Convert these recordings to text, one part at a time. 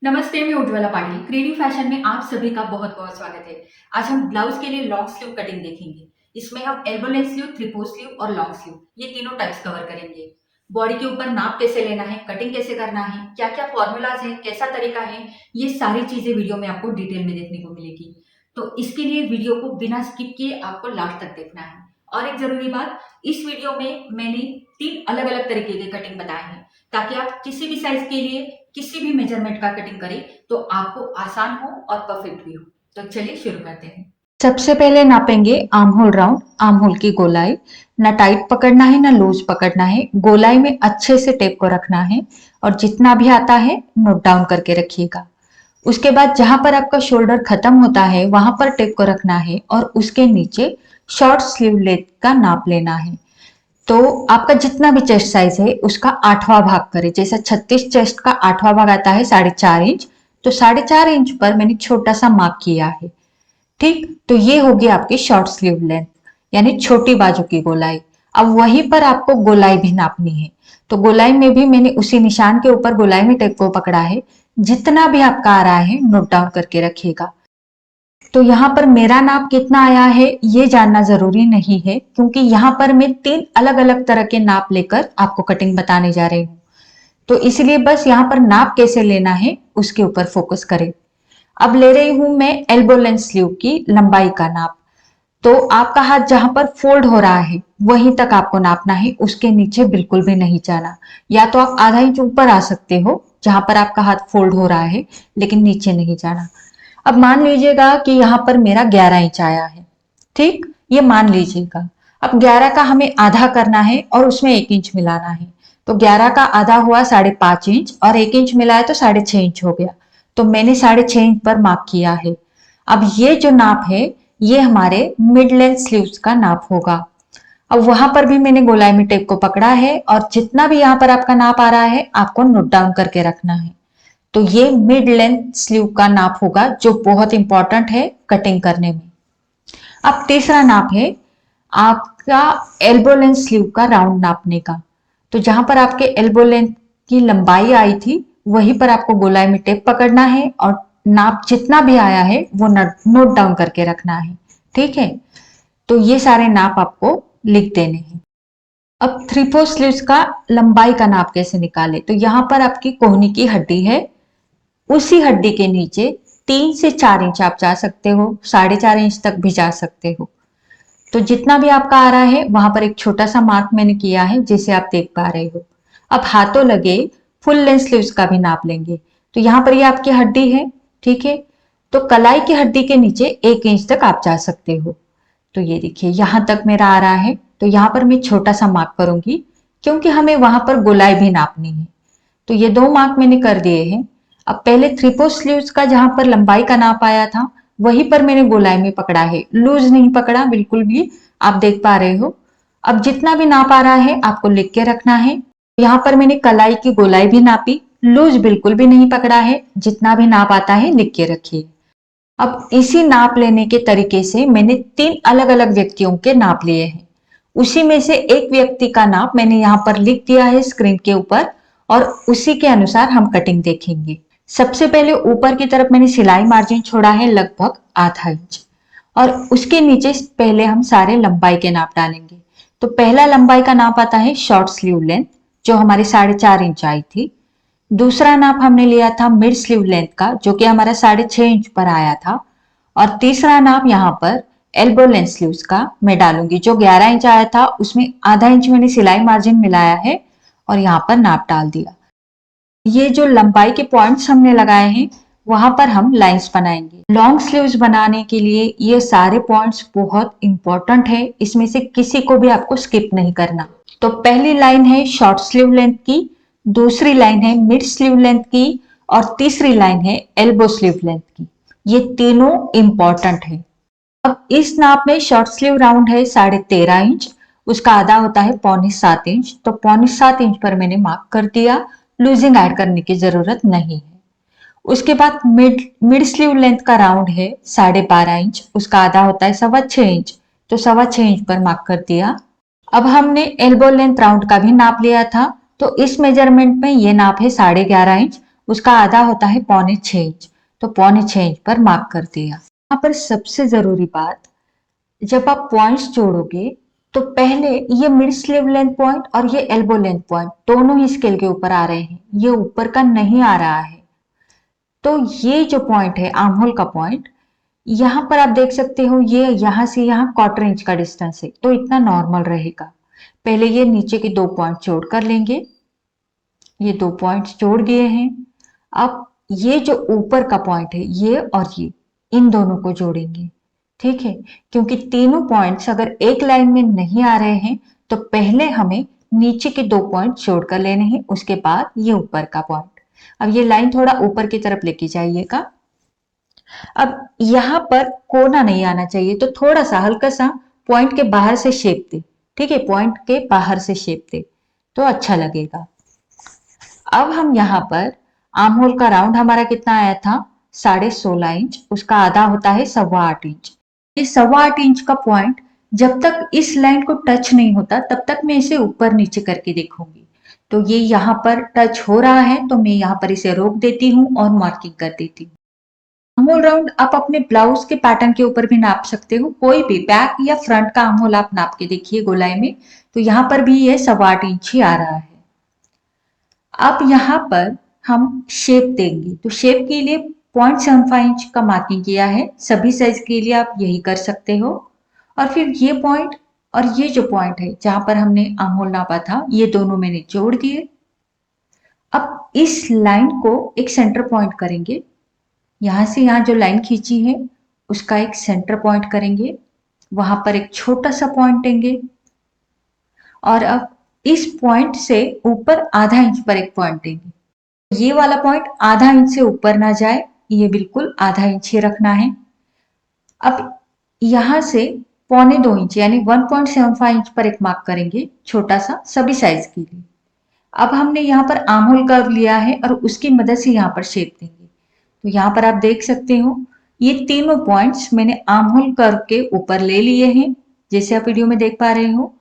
नमस्ते, मैं उज्ज्वला पाटिल। क्रीडी फैशन में आप सभी का बहुत बहुत स्वागत है। आज हम ब्लाउज के लिए लॉन्ग स्लीव कटिंग देखेंगे। इसमें हम elbow length sleeve, three-four sleeve और लॉन्ग स्लीव ये तीनों टाइप्स कवर करेंगे। बॉडी के ऊपर नाप कैसे लेना है, कटिंग कैसे करना है, क्या क्या फॉर्मूलाज है, कैसा तरीका है, ये सारी चीजें वीडियो में आपको डिटेल में देखने को मिलेगी। तो इसके लिए वीडियो को बिना स्किप किए आपको लास्ट तक देखना है। और एक जरूरी बात, इस वीडियो में मैंने 3 अलग अलग तरीके के कटिंग बताए हैं, ताकि आप किसी भी साइज के लिए किसी भी मेजरमेंट का कटिंग करें तो आपको आसान हो और परफेक्ट भी हो। तो चलिए शुरू करते हैं। सबसे पहले नापेंगे armhole round, armhole की गोलाई। ना टाइट पकड़ना है ना लूज पकड़ना है, गोलाई में अच्छे से टेप को रखना है और जितना भी आता है नोट डाउन करके रखिएगा। उसके बाद जहां पर आपका शोल्डर खत्म होता है वहां पर टेप को रखना है और उसके नीचे शॉर्ट स्लीव लेंथ का नाप लेना है। तो आपका जितना भी चेस्ट साइज है उसका 8वां भाग करें। जैसा 36 चेस्ट का 8वां भाग आता है 4.5 इंच, तो 4.5 इंच पर मैंने छोटा सा मार्क किया है। ठीक, तो ये होगी आपकी शॉर्ट स्लीव लेंथ, यानी छोटी बाजू की गोलाई। अब वहीं पर आपको गोलाई भी नापनी है, तो गोलाई में भी मैंने उसी निशान के ऊपर गोलाई में टेप को पकड़ा है। जितना भी आपका आ रहा है नोट डाउन करके रखिएगा। तो यहाँ पर मेरा नाप कितना आया है ये जानना जरूरी नहीं है, क्योंकि यहाँ पर मैं 3 अलग अलग तरह के नाप लेकर आपको कटिंग बताने जा रही हूँ। तो इसलिए बस यहाँ पर नाप कैसे लेना है उसके ऊपर फोकस करें। अब ले रही हूं मैं एल्बो लेंथ स्लीव की लंबाई का नाप। तो आपका हाथ जहां पर फोल्ड हो रहा है वहीं तक आपको नापना है, उसके नीचे बिल्कुल भी नहीं जाना। या तो आप आधा इंच ऊपर आ सकते हो जहां पर आपका हाथ फोल्ड हो रहा है, लेकिन नीचे नहीं जाना। अब मान लीजिएगा कि यहाँ पर मेरा 11 इंच आया है। ठीक, ये मान लीजिएगा। अब 11 का हमें आधा करना है और उसमें 1 इंच मिलाना है। तो 11 का आधा हुआ 5.5 इंच और 1 इंच मिलाया तो 6.5 इंच हो गया। तो मैंने 6.5 इंच पर मार्क किया है। अब ये जो नाप है ये हमारे मिड लेंथ स्लीव्स का नाप होगा। अब वहां पर भी मैंने गोलाई में टेप को पकड़ा है और जितना भी यहाँ पर आपका नाप आ रहा है आपको नोट डाउन करके रखना है। तो ये मिड लेंथ स्लीव का नाप होगा, जो बहुत इंपॉर्टेंट है कटिंग करने में। अब तीसरा नाप है आपका एल्बो लेंथ स्लीव का राउंड नापने का। तो जहां पर आपके एल्बो लेंथ की लंबाई आई थी वहीं पर आपको गोलाई में टेप पकड़ना है और नाप जितना भी आया है वो नोट डाउन करके रखना है। ठीक है, तो ये सारे नाप आपको लिख देने हैं। अब 3/4 स्लीव्स का लंबाई का नाप कैसे निकाले, तो यहाँ पर आपकी कोहनी की हड्डी है, उसी हड्डी के नीचे 3 से 4 इंच आप जा सकते हो, 4.5 इंच तक भी जा सकते हो। तो जितना भी आपका आ रहा है वहां पर एक छोटा सा मार्क मैंने किया है जिसे आप देख पा रहे हो। अब हाथों लगे फुल लेंथ स्लीव्स का भी नाप लेंगे। तो यहाँ पर ये आपकी हड्डी है, ठीक है। तो कलाई की हड्डी के नीचे 1 इंच तक आप जा सकते हो। तो ये देखिए यहां तक मेरा आ रहा है, तो यहाँ पर मैं छोटा सा मार्क करूंगी क्योंकि हमें वहां पर गोलाई भी नापनी है। तो ये 2 मार्क मैंने कर दिए हैं। अब पहले 3/4 स्लीव्स का जहां पर लंबाई का नाप आया था वहीं पर मैंने गोलाई में पकड़ा है, लूज नहीं पकड़ा बिल्कुल भी, आप देख पा रहे हो। अब जितना भी नाप आ रहा है आपको लिख के रखना है। यहाँ पर मैंने कलाई की गोलाई भी नापी, लूज बिल्कुल भी नहीं पकड़ा है, जितना भी नाप आता है लिख के रखिए। अब इसी नाप लेने के तरीके से मैंने 3 अलग अलग व्यक्तियों के नाप लिए हैं। उसी में से एक व्यक्ति का नाप मैंने यहाँ पर लिख दिया है स्क्रीन के ऊपर और उसी के अनुसार हम कटिंग देखेंगे। सबसे पहले ऊपर की तरफ मैंने सिलाई मार्जिन छोड़ा है लगभग आधा इंच और उसके नीचे पहले हम सारे लंबाई के नाप डालेंगे। तो पहला लंबाई का नाप आता है शॉर्ट स्लीव लेंथ, जो हमारी 4.5 इंच आई थी। दूसरा नाप हमने लिया था मिड स्लीव लेंथ का, जो कि हमारा 6.5 इंच पर आया था। और तीसरा नाप यहाँ पर एल्बो लेंथ स्लीव्स का मैं डालूंगी, जो 11 इंच आया था उसमें आधा इंच मैंने सिलाई मार्जिन मिलाया है और यहाँ पर नाप डाल दिया। ये जो लंबाई के पॉइंट्स हमने लगाए हैं वहां पर हम लाइंस बनाएंगे। लॉन्ग स्लीव्स बनाने के लिए ये सारे पॉइंट्स बहुत इंपॉर्टेंट है, इसमें से किसी को भी आपको स्किप नहीं करना। तो पहली लाइन है शॉर्ट स्लीव लेंथ की, दूसरी लाइन है मिड स्लीव लेंथ की और तीसरी लाइन है एल्बो स्लीव लेंथ की। ये तीनों इंपॉर्टेंट है। अब इस नाप में शॉर्ट स्लीव राउंड है 13.5 इंच, उसका आधा होता है 6.25 इंच। तो 6.25 इंच पर मैंने मार्क कर दिया, लूजिंग ऐड करने की जरूरत नहीं है। उसके बाद मिड स्लीव लेंथ का राउंड है 12.5 इंच, उसका आधा होता है 6.25 इंच। तो 6.25 इंच पर मार्क कर दिया। अब हमने एल्बो लेंथ राउंड का भी नाप लिया था, तो इस मेजरमेंट में ये नाप है 11.5 इंच, उसका आधा होता है 6.25 इंच, तो 6.25 इंच पर मार्क कर दिया। यहाँ पर सबसे जरूरी बात, जब आप पॉइंट्स जोड़ोगे तो पहले ये मिड स्लीव लेंथ पॉइंट और ये एल्बो लेंथ पॉइंट दोनों ही स्केल के ऊपर आ रहे हैं, ये ऊपर का नहीं आ रहा है। तो ये जो पॉइंट है आर्म होल का पॉइंट, यहाँ पर आप देख सकते हो ये यहाँ से यहाँ 1/4 इंच का डिस्टेंस है, तो इतना नॉर्मल रहेगा। पहले ये नीचे के 2 पॉइंट जोड़ कर लेंगे, ये 2 पॉइंट्स जोड़ गए हैं। अब ये जो ऊपर का पॉइंट है ये और ये, इन दोनों को जोड़ेंगे, ठीक है। क्योंकि तीनों पॉइंट्स अगर एक लाइन में नहीं आ रहे हैं तो पहले हमें नीचे के 2 पॉइंट जोड़ कर लेने हैं, उसके बाद ये ऊपर का पॉइंट। अब ये लाइन थोड़ा ऊपर की तरफ लेके जाइएगा। अब यहाँ पर कोना नहीं आना चाहिए, तो थोड़ा सा हल्का सा पॉइंट के बाहर से शेप दे, ठीक है, पॉइंट के बाहर से शेप दे तो अच्छा लगेगा। अब हम यहाँ पर आर्म होल का राउंड हमारा कितना आया था, 16.5 इंच, उसका आधा होता है 8.25 इंच। ये 8.25 इंच का पॉइंट जब तक इस लाइन को टच नहीं होता तब तक मैं इसे ऊपर नीचे करके देखूंगी। तो ये यहाँ पर टच हो रहा है तो मैं यहाँ पर इसे रोक देती हूँ और मार्किंग कर देती हूँ। आर्म होल राउंड आप अपने ब्लाउज के पैटर्न के ऊपर भी नाप सकते हो, कोई भी बैक या फ्रंट का आर्म होल आप नाप के देखिए गोलाई में, तो यहाँ पर भी ये 8.25 इंच ही आ रहा है। अब यहाँ पर हम शेप देंगे, तो शेप के लिए 0.75 इंच का मार्किंग किया है, सभी साइज के लिए आप यही कर सकते हो। और फिर ये पॉइंट और ये जो पॉइंट है जहां पर हमने आर्म होल नापा था, ये दोनों मैंने जोड़ दिए। अब इस लाइन को एक सेंटर पॉइंट करेंगे, यहां से यहां जो लाइन खींची है उसका एक सेंटर पॉइंट करेंगे, वहां पर एक छोटा सा पॉइंट देंगे और अब इस पॉइंट से ऊपर आधा इंच पर एक पॉइंट देंगे। ये वाला पॉइंट आधा इंच से ऊपर ना जाए, ये बिल्कुल आधा इंच ही रखना है। अब यहां से 1.25 इंच यानी 1.75 इंच पर एक मार्क करेंगे, छोटा सा, सभी साइज के लिए। अब हमने यहाँ पर आर्म होल कर्व लिया है और उसकी मदद से यहाँ पर शेप देंगे। तो यहाँ पर आप देख सकते हो ये तीनों पॉइंट्स मैंने आर्म होल कर्व के ऊपर ले लिए हैं, जैसे आप वीडियो में देख पा रहे हो,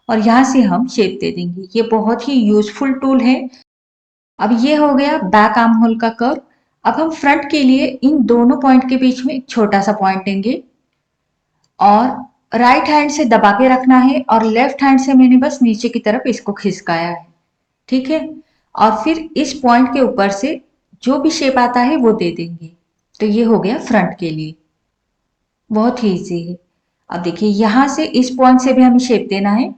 और यहाँ से हम शेप दे देंगे। ये बहुत ही यूजफुल टूल है। अब ये हो गया बैक आर्म होल का कर्व। अब हम फ्रंट के लिए इन दोनों पॉइंट के बीच में एक छोटा सा पॉइंट देंगे और राइट हैंड से दबा के रखना है और लेफ्ट हैंड से मैंने बस नीचे की तरफ इसको खिसकाया है, ठीक है। और फिर इस पॉइंट के ऊपर से जो भी शेप आता है वो दे देंगे। तो ये हो गया फ्रंट के लिए, बहुत ही इजी है। अब देखिए यहाँ से इस पॉइंट से भी हमें शेप देना है,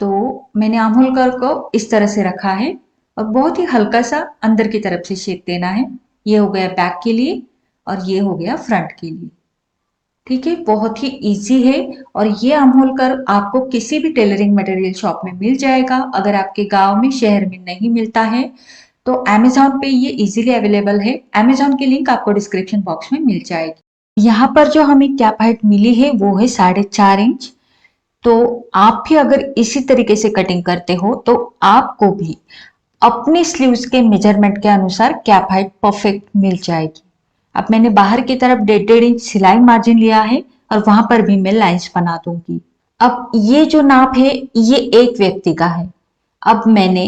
तो मैंने आर्म होल कर्व को इस तरह से रखा है और बहुत ही हल्का सा अंदर की तरफ से शेप देना है। ये हो गया बैक के लिए और ये हो गया फ्रंट के लिए, ठीक है। बहुत ही इजी है और ये आर्म होल कर्व आपको किसी भी टेलरिंग मटेरियल शॉप में मिल जाएगा। अगर आपके गांव में, शहर में नहीं मिलता है तो अमेजोन पे ये इजीली अवेलेबल है। अमेजोन की लिंक आपको डिस्क्रिप्शन बॉक्स में मिल जाएगी। यहाँ पर जो हमें कैप हाइट मिली है वो है 4.5 इंच। तो आप भी अगर इसी तरीके से कटिंग करते हो तो आपको भी अपने स्लीव्स के मेजरमेंट के अनुसार कैप हाइट परफेक्ट मिल जाएगी। अब मैंने बाहर की तरफ 1.5 इंच सिलाई मार्जिन लिया है और वहां पर भी मैं लाइंस बना दूंगी। अब ये जो नाप है ये एक व्यक्ति का है। अब मैंने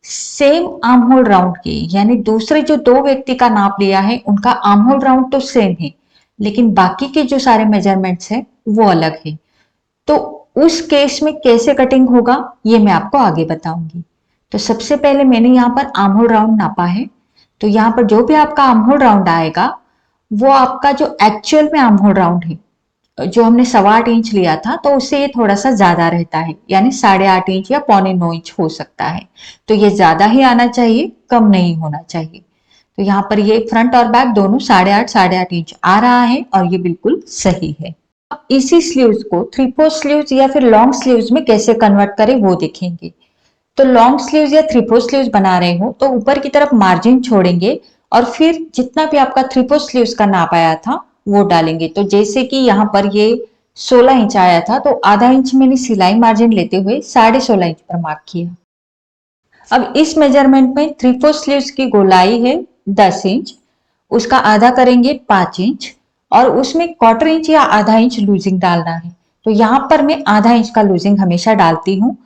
सेम आर्म होल राउंड के यानी दूसरे जो 2 व्यक्ति का नाप लिया है, उनका आर्म होल राउंड तो सेम है लेकिन बाकी के जो सारे मेजरमेंट्स हैं वो अलग है। तो उस केस में कैसे कटिंग होगा ये मैं आपको आगे बताऊंगी। तो सबसे पहले मैंने यहाँ पर आर्म होल राउंड नापा है, तो यहाँ पर जो भी आपका आर्म होल राउंड आएगा वो आपका जो एक्चुअल में आर्म होल राउंड है, जो हमने 8.25 इंच लिया था, तो उससे ये थोड़ा सा ज्यादा रहता है, यानी 8.5 इंच या 8.25 इंच हो सकता है। तो ये ज्यादा ही आना चाहिए, कम नहीं होना चाहिए। तो यहाँ पर ये फ्रंट और बैक दोनों 8.5 इंच आ रहा है और ये बिल्कुल सही है। अब इसी स्लीव्स को 3/4 स्लीव्स या फिर लॉन्ग स्लीव्स में कैसे कन्वर्ट करें वो देखेंगे। तो लॉन्ग स्लीव्स या 3/4 स्लीव्स बना रहे हो तो ऊपर की तरफ मार्जिन छोड़ेंगे और फिर जितना भी आपका 3/4 स्लीव्स का नाप आया था वो डालेंगे। तो जैसे कि यहाँ पर ये 16 इंच आया था तो आधा इंच मैंने सिलाई मार्जिन लेते हुए 16.5 इंच पर मार्क किया। अब इस मेजरमेंट में 3/4 स्लीव्स की गोलाई है 10 इंच, उसका आधा करेंगे 5 इंच और उसमें 1/4 इंच या आधा इंच लूजिंग डालना है। तो यहाँ पर मैं आधा इंच का लूजिंग हमेशा डालती हूँ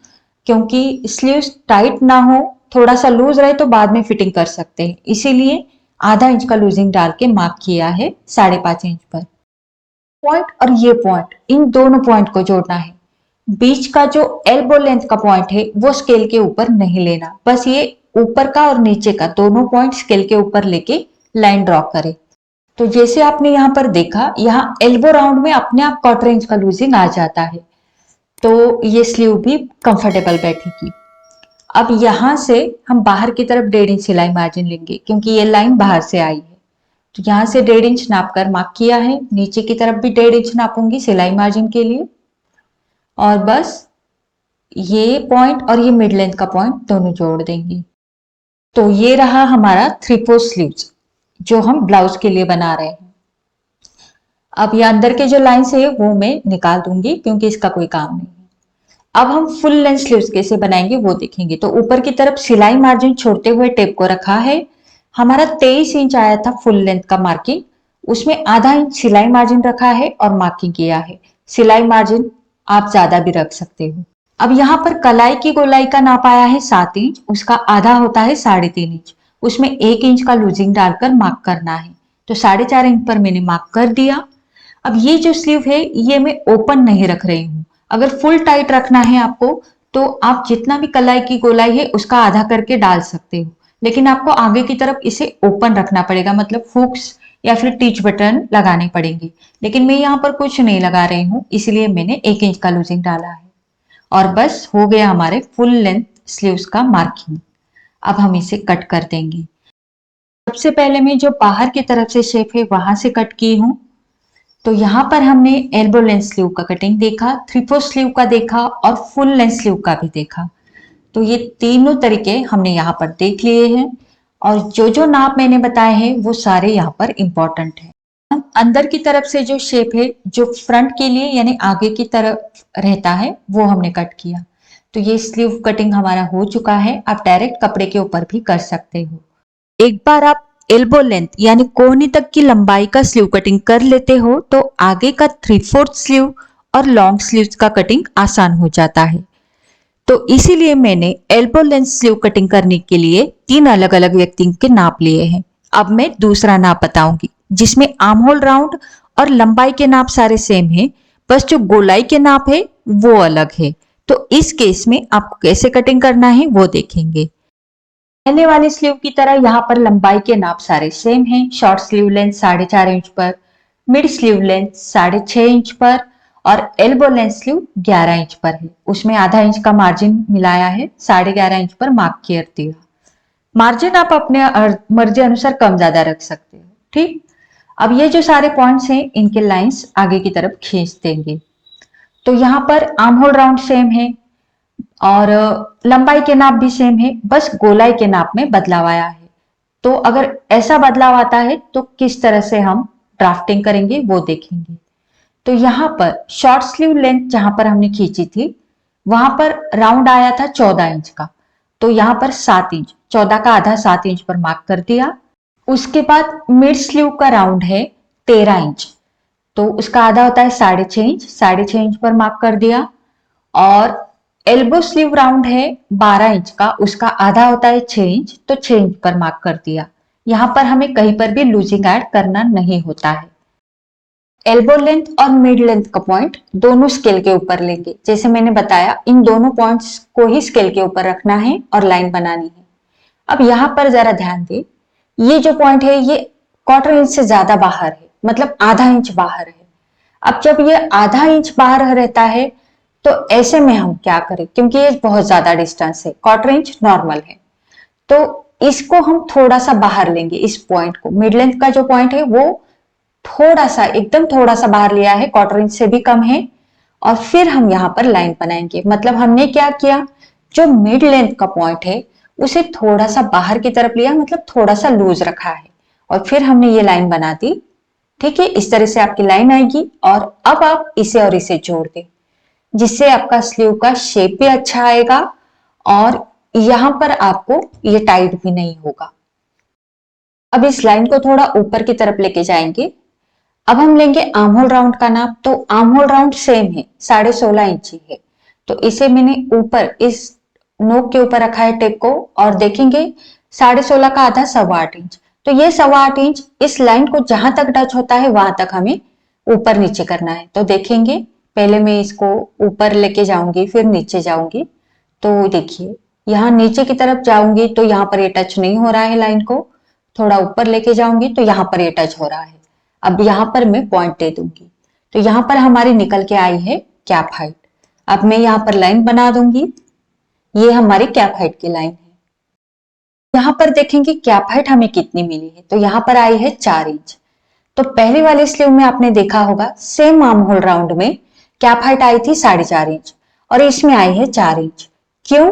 क्योंकि स्लीव्स टाइट ना हो थोड़ा सा लूज रहे तो बाद में फिटिंग कर सकते हैं, इसीलिए आधा इंच का लूजिंग डाल के मार्क किया है 5.5 इंच पर। पॉइंट और ये पॉइंट, इन दोनों पॉइंट को जोड़ना है। बीच का जो एल्बो लेंथ का पॉइंट है वो स्केल के ऊपर नहीं लेना, बस ये ऊपर का और नीचे का दोनों पॉइंट स्केल के ऊपर लेके लाइन ड्रॉ करें। तो जैसे आपने यहाँ पर देखा, यहाँ एल्बो राउंड में अपने आप 1/4 इंच का लूजिंग आ जाता है, तो ये स्लीव भी कंफर्टेबल बैठेगी। अब यहां से हम बाहर की तरफ 1.5 इंच सिलाई मार्जिन लेंगे, क्योंकि ये लाइन बाहर से आई है। तो यहां से 1.5 इंच नाप कर मार्क किया है, नीचे की तरफ भी 1.5 इंच नापूंगी सिलाई मार्जिन के लिए। और बस ये पॉइंट और ये मिड लेंथ का पॉइंट दोनों जोड़ देंगे। तो ये रहा हमारा 3/4 स्लीव्स जो हम ब्लाउज के लिए बना रहे हैं। अब ये अंदर के जो लाइंस है वो मैं निकाल दूंगी, क्योंकि इसका कोई काम नहीं है। अब हम फुल लेंथ स्लीव्स कैसे बनाएंगे वो देखेंगे। तो ऊपर की तरफ सिलाई मार्जिन छोड़ते हुए टेप को रखा है। हमारा 23 इंच आया था फुल लेंथ का मार्किंग, उसमें आधा इंच सिलाई मार्जिन रखा है और मार्किंग किया है। सिलाई मार्जिन आप ज्यादा भी रख सकते हो। अब यहाँ पर कलाई की गोलाई का नाप आया है 7 इंच, उसका आधा होता है 3.5 इंच, उसमें 1 इंच का लूजिंग डालकर मार्क करना है। तो 4.5 इंच पर मैंने मार्क कर दिया। अब ये जो स्लीव है ये मैं ओपन नहीं रख रही हूँ। अगर फुल टाइट रखना है आपको तो आप जितना भी कलाई की गोलाई है उसका आधा करके डाल सकते हो, लेकिन आपको आगे की तरफ इसे ओपन रखना पड़ेगा, मतलब हुक्स या फिर टीच बटन लगाने पड़ेंगे। लेकिन मैं यहाँ पर कुछ नहीं लगा रही हूँ, इसलिए मैंने 1 इंच का लूजिंग डाला है। और बस हो गया हमारे फुल लेंथ स्लीव्स का मार्किंग। अब हम इसे कट कर देंगे। सबसे पहले मैं जो बाहर की तरफ से शेप है वहां से कट की हूँ। तो यहाँ पर हमने एल्बो लेंथ स्लीव का कटिंग देखा, 3/4 स्लीव का देखा और फुल लेंथ स्लीव का भी देखा। तो ये तीनों तरीके हमने यहाँ पर देख लिए हैं, और जो जो नाप मैंने बताए हैं वो सारे यहाँ पर इंपॉर्टेंट है। हम अंदर की तरफ से जो शेप है जो फ्रंट के लिए यानी आगे की तरफ रहता है वो हमने कट किया। तो ये स्लीव कटिंग हमारा हो चुका है। आप डायरेक्ट कपड़े के ऊपर भी कर सकते हो। एक बार आप एल्बो लेंथ यानी कोहनी तक की लंबाई का स्लीव कटिंग कर लेते हो तो आगे का 3/4 स्लीव और लॉन्ग स्लीव्स का कटिंग आसान हो जाता है। तो इसीलिए मैंने एल्बो लेंथ स्लीव कटिंग करने के लिए 3 अलग अलग व्यक्तियों के नाप लिए हैं। अब मैं दूसरा नाप बताऊंगी जिसमें आर्म होल राउंड और लंबाई के नाप सारे सेम हैं, बस जो गोलाई के नाप है वो अलग है। तो इस केस में आपको कैसे कटिंग करना है वो देखेंगे। पहले वाले स्लीव की तरह यहाँ पर लंबाई के नाप सारे सेम हैं। शॉर्ट स्लीव लेंथ 4.5 इंच पर, मिड स्लीव लेंथ 6.5 इंच पर और एल्बो लेंथ स्लीव 11 इंच पर है। उसमें आधा इंच का मार्जिन मिलाया है, 11.5 इंच पर मार्क कर दिया। मार्जिन आप अपने मर्जी अनुसार कम ज्यादा रख सकते हो। ठीक, अब ये जो सारे पॉइंट्स हैं इनके लाइंस आगे की तरफ खींच देंगे। तो यहाँ पर आर्म होल राउंड सेम है और लंबाई के नाप भी सेम है, बस गोलाई के नाप में बदलाव आया है। तो अगर ऐसा बदलाव आता है तो किस तरह से हम ड्राफ्टिंग करेंगे वो देखेंगे। तो यहाँ पर शॉर्ट स्लीव लेंथ जहां पर हमने खींची थी वहां पर राउंड आया था 14 इंच का, तो यहाँ पर 7 इंच, 14 का आधा 7 इंच पर मार्क कर दिया। उसके बाद मिड स्लीव का राउंड है 13 इंच, तो उसका आधा होता है 6.5 इंच, 6.5 इंच पर मार्क कर दिया। और एल्बो स्लीव राउंड है 12 इंच का, उसका आधा होता है 6 इंच, तो 6 इंच पर मार्क कर दिया। यहाँ पर हमें कहीं पर भी लूजिंग ऐड करना नहीं होता है। एल्बो लेंथ और मिड लेंथ का पॉइंट दोनों स्केल के ऊपर लेंगे। जैसे मैंने बताया इन दोनों पॉइंट्स को ही स्केल के ऊपर रखना है और लाइन बनानी है। अब यहाँ पर जरा ध्यान दे, ये जो पॉइंट है ये 1/4 इंच से ज्यादा बाहर है, मतलब आधा इंच बाहर है। अब जब ये आधा इंच बाहर रहता है तो ऐसे में हम क्या करें, क्योंकि ये बहुत ज्यादा डिस्टेंस है, 1/4 इंच नॉर्मल है, तो इसको हम थोड़ा सा बाहर लेंगे। इस पॉइंट को, मिड लेंथ का जो पॉइंट है वो थोड़ा सा, एकदम थोड़ा सा बाहर लिया है, 1/4 इंच से भी कम है। और फिर हम यहाँ पर लाइन बनाएंगे। मतलब हमने क्या किया, जो मिड लेंथ का पॉइंट है उसे थोड़ा सा बाहर की तरफ लिया, मतलब थोड़ा सा लूज रखा है, और फिर हमने ये लाइन बना दी। ठीक है, इस तरह से आपकी लाइन आएगी। और अब आप इसे और इसे जोड़ दें, जिससे आपका स्लीव का शेप भी अच्छा आएगा और यहां पर आपको ये टाइट भी नहीं होगा। अब इस लाइन को थोड़ा ऊपर की तरफ लेके जाएंगे। अब हम लेंगे आर्म होल राउंड का नाप। तो आर्म होल राउंड सेम है, 16.5 इंच ही है, तो इसे मैंने ऊपर इस नोक के ऊपर रखा है टेप को और देखेंगे 16.5 का आधा 8.25 इंच। तो ये 8.25 इंच इस लाइन को जहां तक टच होता है वहां तक हमें ऊपर नीचे करना है। तो देखेंगे पहले मैं इसको ऊपर लेके जाऊंगी फिर नीचे जाऊंगी। तो देखिए यहाँ नीचे की तरफ जाऊंगी तो यहाँ पर ये टच नहीं हो रहा है लाइन को, थोड़ा ऊपर लेके जाऊंगी तो यहाँ पर ये टच हो रहा है। अब यहाँ पर मैं पॉइंट दे दूंगी तो यहाँ पर हमारी निकल के आई है कैप हाइट। अब मैं यहाँ पर लाइन बना दूंगी, ये हमारी कैप हाइट की लाइन है। यहाँ पर देखेंगे कैप हाइट हमें कितनी मिली है, तो यहाँ पर आई है 4 इंच। तो पहले वाले स्लीव में आपने देखा होगा सेम आर्म होल राउंड में कैप हाइट आई थी 4.5 इंच और इसमें आई है 4 इंच। क्यों?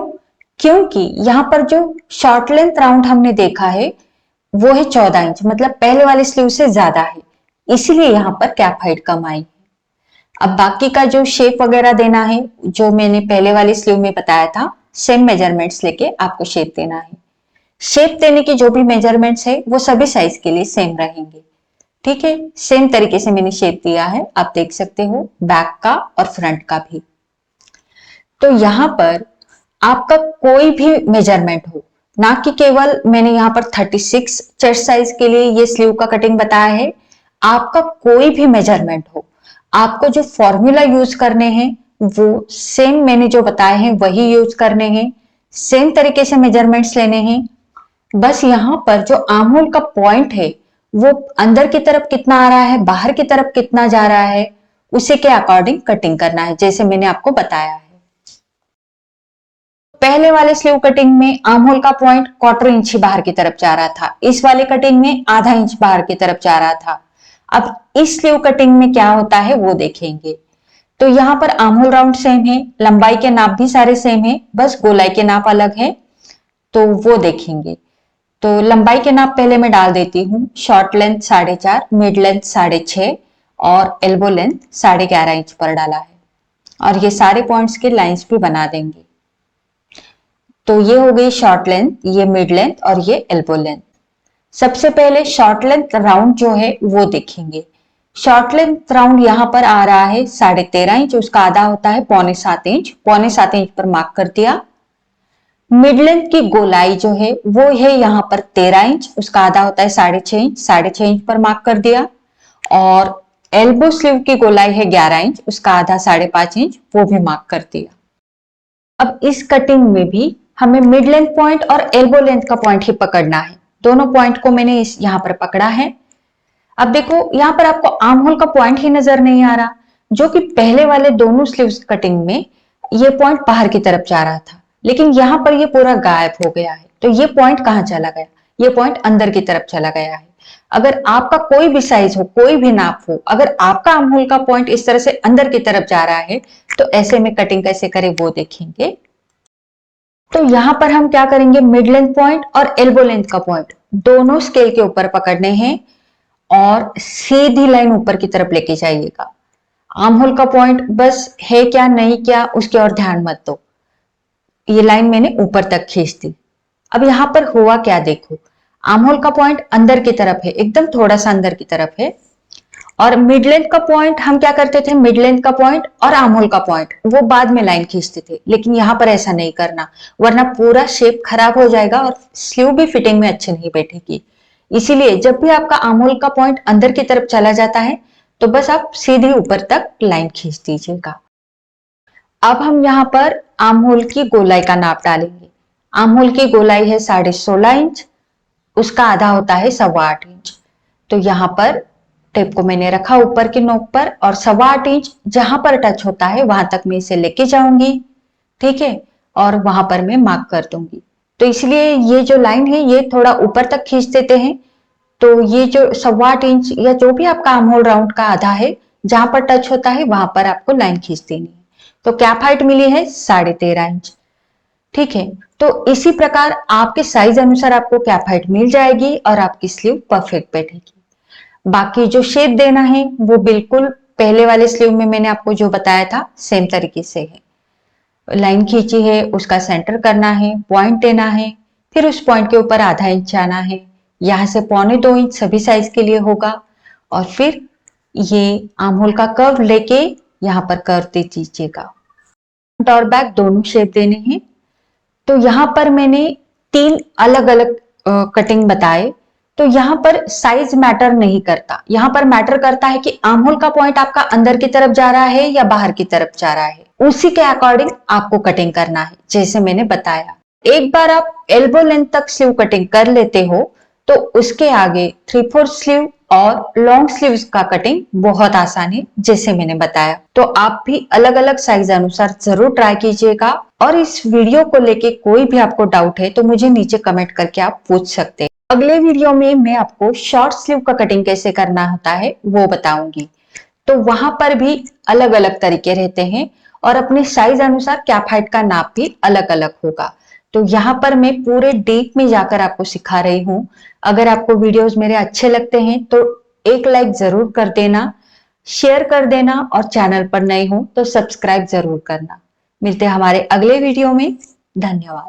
क्योंकि यहाँ पर जो शॉर्ट लेंथ राउंड हमने देखा है वो है 14 इंच, मतलब पहले वाले स्लीव से ज्यादा है, इसीलिए यहाँ पर कैप हाइट कम आई। अब बाकी का जो शेप वगैरह देना है जो मैंने पहले वाले स्लीव में बताया था, सेम मेजरमेंट्स लेके आपको शेप देना है। शेप देने की जो भी मेजरमेंट्स है वो सभी साइज के लिए सेम रहेंगे। ठीक है, सेम तरीके से मैंने शेप दिया है, आप देख सकते हो बैक का और फ्रंट का भी। तो यहाँ पर आपका कोई भी मेजरमेंट हो, ना कि केवल मैंने यहाँ पर 36 चेस्ट साइज के लिए ये स्लीव का कटिंग बताया है, आपका कोई भी मेजरमेंट हो, आपको जो फॉर्मूला यूज करने हैं वो सेम मैंने जो बताए हैं वही यूज करने हैं, सेम तरीके से मेजरमेंट्स लेने हैं। बस यहाँ पर जो आर्म होल का पॉइंट है वो अंदर की तरफ कितना आ रहा है, बाहर की तरफ कितना जा रहा है, उसी के अकॉर्डिंग कटिंग करना है, जैसे मैंने आपको बताया है। पहले वाले स्लीव कटिंग में आर्म होल का पॉइंट 1/4 इंच ही बाहर की तरफ जा रहा था, इस वाले कटिंग में आधा इंच बाहर की तरफ जा रहा था। अब इस स्लीव कटिंग में क्या होता है वो देखेंगे। तो यहाँ पर आर्म होल राउंड सेम है, लंबाई के नाप भी सारे सेम है, बस गोलाई के नाप अलग है, तो वो देखेंगे। तो लंबाई के नाप पहले मैं डाल देती हूँ। शॉर्ट लेंथ 4.5, मिड लेंथ 6.5 और एल्बो लेंथ 11.5 इंच पर डाला है। और ये सारे पॉइंट्स के लाइंस भी बना देंगे। तो ये हो गई शॉर्ट लेंथ, ये मिड लेंथ और ये एल्बो लेंथ। सबसे पहले शॉर्ट लेंथ राउंड जो है वो देखेंगे। शॉर्ट लेंथ राउंड यहाँ पर आ रहा है 13.5 इंच, उसका आधा होता है 6.25 इंच, 6.25 इंच पर मार्क कर दिया। मिड लेंथ की गोलाई जो है वो है यहाँ पर 13 इंच, उसका आधा होता है 6.5 इंच, 6.5 इंच पर मार्क कर दिया। और एल्बो स्लीव की गोलाई है 11 इंच, उसका आधा 5.5 इंच, वो भी मार्क कर दिया। अब इस कटिंग में भी हमें मिड लेंथ पॉइंट और एल्बो लेंथ का पॉइंट ही पकड़ना है, दोनों पॉइंट को मैंने इस यहाँ पर पकड़ा है। अब देखो यहाँ पर आपको आर्म होल का पॉइंट ही नजर नहीं आ रहा, जो कि पहले वाले दोनों स्लीव्स कटिंग में ये पॉइंट बाहर की तरफ जा रहा था, लेकिन यहाँ पर ये पूरा गायब हो गया है। तो ये पॉइंट कहाँ चला गया? ये पॉइंट अंदर की तरफ चला गया है। अगर आपका कोई भी साइज हो, कोई भी नाप हो, अगर आपका आर्म होल का पॉइंट इस तरह से अंदर की तरफ जा रहा है तो ऐसे में कटिंग कैसे करें वो देखेंगे। तो यहाँ पर हम क्या करेंगे, मिड लेंथ पॉइंट और एल्बो लेंथ का पॉइंट दोनों स्केल के ऊपर पकड़ने हैं और सीधी लाइन ऊपर की तरफ लेके जाइएगा। आर्म होल का पॉइंट बस है क्या नहीं क्या उसके और ध्यान मत दो, ये लाइन मैंने ऊपर तक खींच दी। अब यहाँ पर हुआ क्या देखो, आर्म होल का पॉइंट अंदर की तरफ है, एकदम थोड़ा सा अंदर की तरफ है। और मिड लेंथ का पॉइंट हम क्या करते थे, मिड लेंथ का पॉइंट और आर्म होल का पॉइंट वो बाद में लाइन खींचते थे, लेकिन यहाँ पर ऐसा नहीं करना, वरना पूरा शेप खराब हो जाएगा और स्लीव भी फिटिंग में अच्छी नहीं बैठेगी। इसीलिए जब भी आपका आर्म होल का पॉइंट अंदर की तरफ चला जाता है तो बस आप सीधे ऊपर तक लाइन खींच दीजिएगा। अब हम यहाँ पर आर्म होल की गोलाई का नाप डालेंगे। आर्म होल की गोलाई है 16.5 इंच, उसका आधा होता है 8.25 इंच। तो यहाँ पर टेप को मैंने रखा ऊपर की नोक पर और 8.25 इंच जहां पर टच होता है वहां तक मैं इसे लेके जाऊंगी, ठीक है, और वहां पर मैं मार्क कर दूंगी। तो इसलिए ये जो लाइन है ये थोड़ा ऊपर तक खींच देते हैं। तो ये जो 8.25 इंच या जो भी आपका आर्म होल राउंड का आधा है जहां पर टच होता है वहां पर आपको लाइन खींच देनी है। तो कैप हाइट मिली है 13.5 इंच, ठीक है। तो इसी प्रकार आपके साइज अनुसार आपको कैप हाइट मिल जाएगी और आपकी स्लीव परफेक्ट बैठेगी। बाकी जो शेप देना है वो बिल्कुल पहले वाले स्लीव में मैंने आपको जो बताया था सेम तरीके से है। लाइन खींची है, उसका सेंटर करना है, पॉइंट देना है, फिर उस पॉइंट के ऊपर आधा इंच जाना है, यहां से 1.25 इंच सभी साइज के लिए होगा। और फिर ये आर्म होल का कर्व लेके यहाँ पर कर्व दे दीजिएगा। फ्रंट और बैक दोनों शेप देने हैं। तो यहाँ पर मैंने 3 अलग अलग कटिंग बताए। तो यहाँ पर साइज मैटर नहीं करता, यहाँ पर मैटर करता है कि आर्म होल का पॉइंट आपका अंदर की तरफ जा रहा है या बाहर की तरफ जा रहा है, उसी के अकॉर्डिंग आपको कटिंग करना है जैसे मैंने बताया। एक बार आप एल्बो लेंथ तक स्लीव कटिंग कर लेते हो तो उसके आगे 3/4 स्लीव और लॉन्ग स्लीव्स का कटिंग बहुत आसान है जैसे मैंने बताया। तो आप भी अलग अलग साइज अनुसार जरूर ट्राई कीजिएगा, और इस वीडियो को लेके कोई भी आपको डाउट है तो मुझे नीचे कमेंट करके आप पूछ सकते हैं। अगले वीडियो में मैं आपको शॉर्ट स्लीव का कटिंग कैसे करना होता है वो बताऊंगी। तो वहां पर भी अलग अलग तरीके रहते हैं और अपने साइज अनुसार कैप हाइट का नाप भी अलग अलग होगा। तो यहाँ पर मैं पूरे डीप में जाकर आपको सिखा रही हूँ। अगर आपको वीडियोस मेरे अच्छे लगते हैं तो एक लाइक जरूर कर देना, शेयर कर देना, और चैनल पर नए हो तो सब्सक्राइब जरूर करना। मिलते हैं हमारे अगले वीडियो में। धन्यवाद।